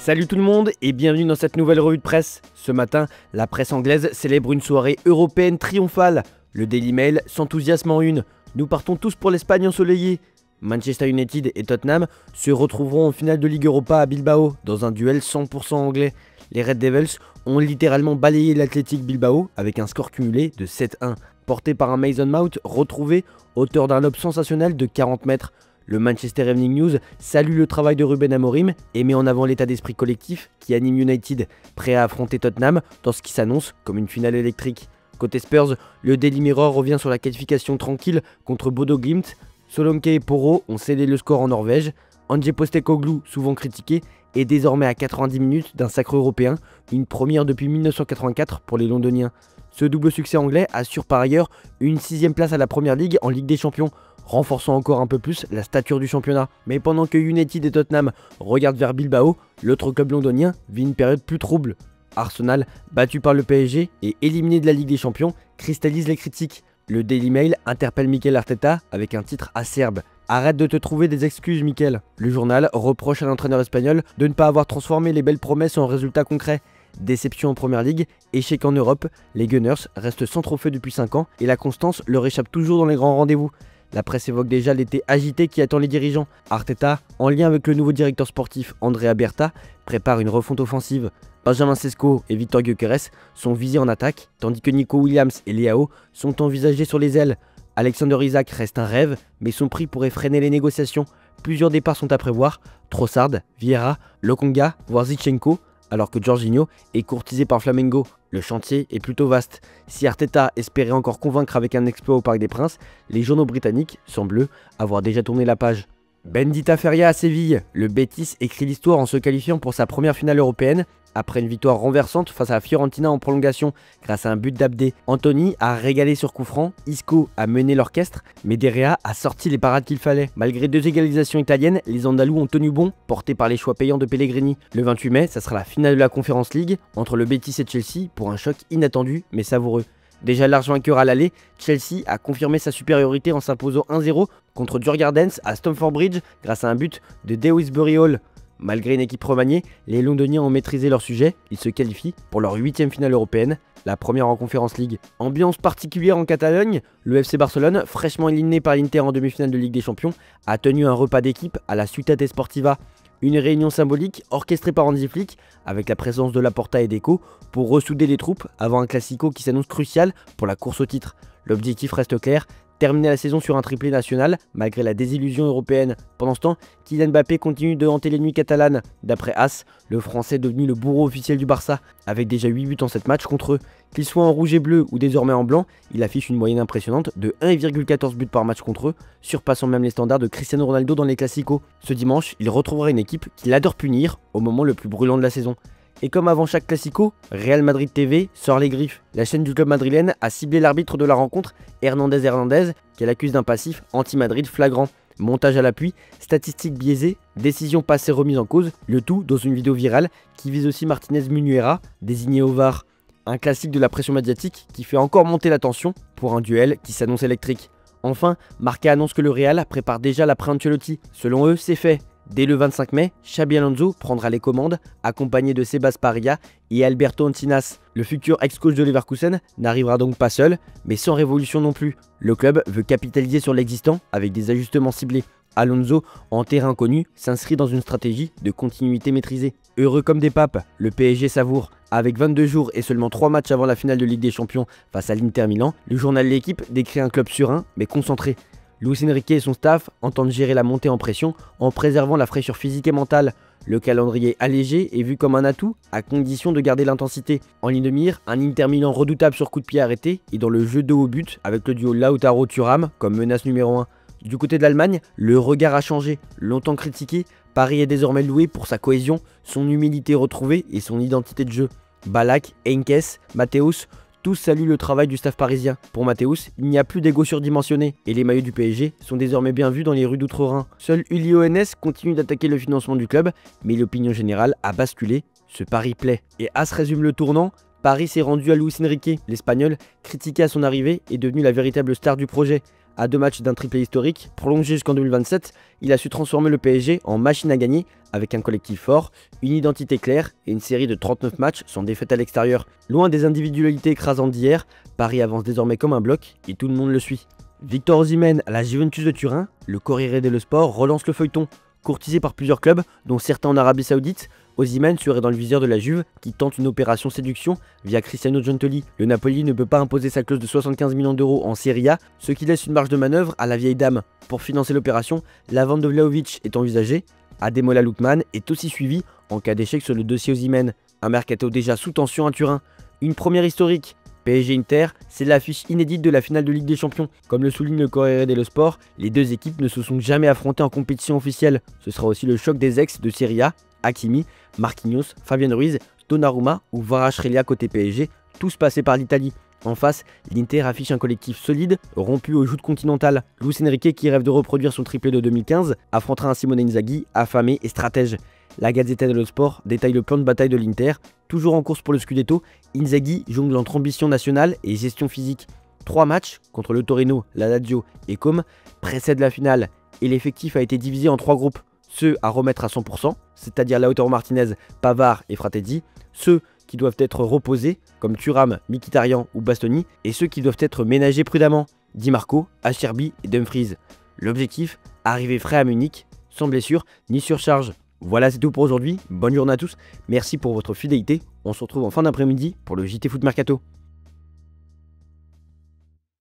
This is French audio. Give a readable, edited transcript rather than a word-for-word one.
Salut tout le monde et bienvenue dans cette nouvelle revue de presse. Ce matin, la presse anglaise célèbre une soirée européenne triomphale. Le Daily Mail s'enthousiasme en une. Nous partons tous pour l'Espagne ensoleillée. Manchester United et Tottenham se retrouveront en finale de Ligue Europa à Bilbao dans un duel 100% anglais. Les Red Devils ont littéralement balayé l'Athletic Bilbao avec un score cumulé de 7-1. Porté par un Mason Mount retrouvé, auteur d'un lob sensationnel de 40 mètres. Le Manchester Evening News salue le travail de Ruben Amorim et met en avant l'état d'esprit collectif qui anime United, prêt à affronter Tottenham dans ce qui s'annonce comme une finale électrique. Côté Spurs, le Daily Mirror revient sur la qualification tranquille contre Bodo Glimt. Solanke et Porro ont scellé le score en Norvège. Ange Postecoglou, souvent critiqué, est désormais à 90 minutes d'un sacre européen, une première depuis 1984 pour les Londoniens. Ce double succès anglais assure par ailleurs une 6ème place à la Première Ligue en Ligue des Champions, renforçant encore un peu plus la stature du championnat. Mais pendant que United et Tottenham regardent vers Bilbao, l'autre club londonien vit une période plus trouble. Arsenal, battu par le PSG et éliminé de la Ligue des Champions, cristallise les critiques. Le Daily Mail interpelle Mikel Arteta avec un titre acerbe. Arrête de te trouver des excuses, Mikel. Le journal reproche à l'entraîneur espagnol de ne pas avoir transformé les belles promesses en résultats concrets. Déception en Première Ligue, échec en Europe, les Gunners restent sans trophée depuis 5 ans et la constance leur échappe toujours dans les grands rendez-vous. La presse évoque déjà l'été agité qui attend les dirigeants. Arteta, en lien avec le nouveau directeur sportif Andrea Berta, prépare une refonte offensive. Benjamin Sesko et Victor Gyökeres sont visés en attaque, tandis que Nico Williams et Leao sont envisagés sur les ailes. Alexander Isak reste un rêve, mais son prix pourrait freiner les négociations. Plusieurs départs sont à prévoir, Trossard, Vieira, Lokonga, voire Zinchenko, alors que Jorginho est courtisé par Flamengo. Le chantier est plutôt vaste. Si Arteta espérait encore convaincre avec un exploit au Parc des Princes, les journaux britanniques semblent avoir déjà tourné la page. Bendita Feria à Séville, le Betis écrit l'histoire en se qualifiant pour sa première finale européenne. Après une victoire renversante face à la Fiorentina en prolongation grâce à un but d'Abdé, Anthony a régalé sur coup franc, Isco a mené l'orchestre, mais Derrea a sorti les parades qu'il fallait. Malgré 2 égalisations italiennes, les Andalous ont tenu bon, portés par les choix payants de Pellegrini. Le 28 mai, ça sera la finale de la Conference League entre le Betis et Chelsea pour un choc inattendu mais savoureux. Déjà large vainqueur à l'aller, Chelsea a confirmé sa supériorité en s'imposant 1-0 contre Djurgårdens à Stamford Bridge grâce à un but de Dewsbury Hall. Malgré une équipe remaniée, les Londoniens ont maîtrisé leur sujet, ils se qualifient pour leur 8ème finale européenne, la première en Conference League. Ambiance particulière en Catalogne, le FC Barcelone, fraîchement éliminé par l'Inter en demi-finale de Ligue des Champions, a tenu un repas d'équipe à la Ciutat Esportiva. Une réunion symbolique orchestrée par Hansi Flick avec la présence de Laporta et Deco pour ressouder les troupes avant un classico qui s'annonce crucial pour la course au titre. L'objectif reste clair, terminer la saison sur un triplé national malgré la désillusion européenne. Pendant ce temps, Kylian Mbappé continue de hanter les nuits catalanes. D'après As, le Français est devenu le bourreau officiel du Barça avec déjà 8 buts en 7 matchs contre eux. Qu'il soit en rouge et bleu ou désormais en blanc, il affiche une moyenne impressionnante de 1,14 buts par match contre eux, surpassant même les standards de Cristiano Ronaldo dans les classicos. Ce dimanche, il retrouvera une équipe qu'il adore punir au moment le plus brûlant de la saison. Et comme avant chaque classico, Real Madrid TV sort les griffes. La chaîne du club madrilène a ciblé l'arbitre de la rencontre, Hernandez, qu'elle accuse d'un passif anti-Madrid flagrant. Montage à l'appui, statistiques biaisées, décision passée remise en cause, le tout dans une vidéo virale qui vise aussi Martinez Munuera, désigné au VAR. Un classique de la pression médiatique qui fait encore monter la tension pour un duel qui s'annonce électrique. Enfin, Marca annonce que le Real prépare déjà l'après-Ancelotti. Selon eux, c'est fait. Dès le 25 mai, Xabi Alonso prendra les commandes, accompagné de Sebas Paria et Alberto Encinas. Le futur ex-coach de Leverkusen n'arrivera donc pas seul, mais sans révolution non plus. Le club veut capitaliser sur l'existant avec des ajustements ciblés. Alonso, en terrain connu, s'inscrit dans une stratégie de continuité maîtrisée. Heureux comme des papes, le PSG savoure. Avec 22 jours et seulement 3 matchs avant la finale de Ligue des Champions face à l'Inter Milan, le journal L'Équipe décrit un club serein mais concentré. Luis Enrique et son staff entendent gérer la montée en pression en préservant la fraîcheur physique et mentale. Le calendrier allégé est vu comme un atout à condition de garder l'intensité. En ligne de mire, un Inter Milan redoutable sur coup de pied arrêté et dans le jeu de haut but avec le duo Lautaro-Thuram comme menace numéro 1. Du côté de l'Allemagne, le regard a changé. Longtemps critiqué, Paris est désormais loué pour sa cohésion, son humilité retrouvée et son identité de jeu. Ballack, Heynckes, Matthäus, tous saluent le travail du staff parisien. Pour Matthäus, il n'y a plus d'ego surdimensionné et les maillots du PSG sont désormais bien vus dans les rues d'Outre-Rhin. Seul Uli Hoeneß continue d'attaquer le financement du club, mais l'opinion générale a basculé. Ce pari plaît. Et As résume le tournant. Paris s'est rendu à Luis Enrique. L'Espagnol, critiqué à son arrivée, est devenu la véritable star du projet. À 2 matchs d'un triplé historique, prolongé jusqu'en 2027, il a su transformer le PSG en machine à gagner avec un collectif fort, une identité claire et une série de 39 matchs sans défaite à l'extérieur. Loin des individualités écrasantes d'hier, Paris avance désormais comme un bloc et tout le monde le suit. Victor Osimhen à la Juventus de Turin, le Corriere dello Sport relance le feuilleton. Courtisé par plusieurs clubs, dont certains en Arabie Saoudite, Osimhen serait dans le viseur de la Juve qui tente une opération séduction via Cristiano Giuntoli. Le Napoli ne peut pas imposer sa clause de 75 millions d'euros en Serie A, ce qui laisse une marge de manœuvre à la vieille dame. Pour financer l'opération, la vente de Vlahovic est envisagée. Ademola Lookman est aussi suivi en cas d'échec sur le dossier Osimhen. Un mercato déjà sous tension à Turin. Une première historique. PSG Inter, c'est l'affiche inédite de la finale de Ligue des Champions. Comme le souligne le Corriere dello Sport, les deux équipes ne se sont jamais affrontées en compétition officielle. Ce sera aussi le choc des ex de Serie A, Hakimi, Marquinhos, Fabian Ruiz, Donnarumma ou Kvaratskhelia côté PSG, tous passés par l'Italie. En face, l'Inter affiche un collectif solide, rompu aux joutes continentales. Luis Enrique, qui rêve de reproduire son triplé de 2015, affrontera un Simone Inzaghi affamé et stratège. La Gazzetta dello Sport détaille le plan de bataille de l'Inter. Toujours en course pour le Scudetto, Inzaghi jongle entre ambition nationale et gestion physique. 3 matchs, contre le Torino, la Lazio et Comme, précèdent la finale et l'effectif a été divisé en 3 groupes. Ceux à remettre à 100%, c'est-à-dire Lautaro Martinez, Pavard et Frattesi, ceux qui doivent être reposés, comme Thuram, Mkhitaryan ou Bastoni, et ceux qui doivent être ménagés prudemment, Di Marco, Acerbi et Dumfries. L'objectif, arriver frais à Munich, sans blessure ni surcharge. Voilà, c'est tout pour aujourd'hui, bonne journée à tous, merci pour votre fidélité, on se retrouve en fin d'après-midi pour le JT Foot Mercato.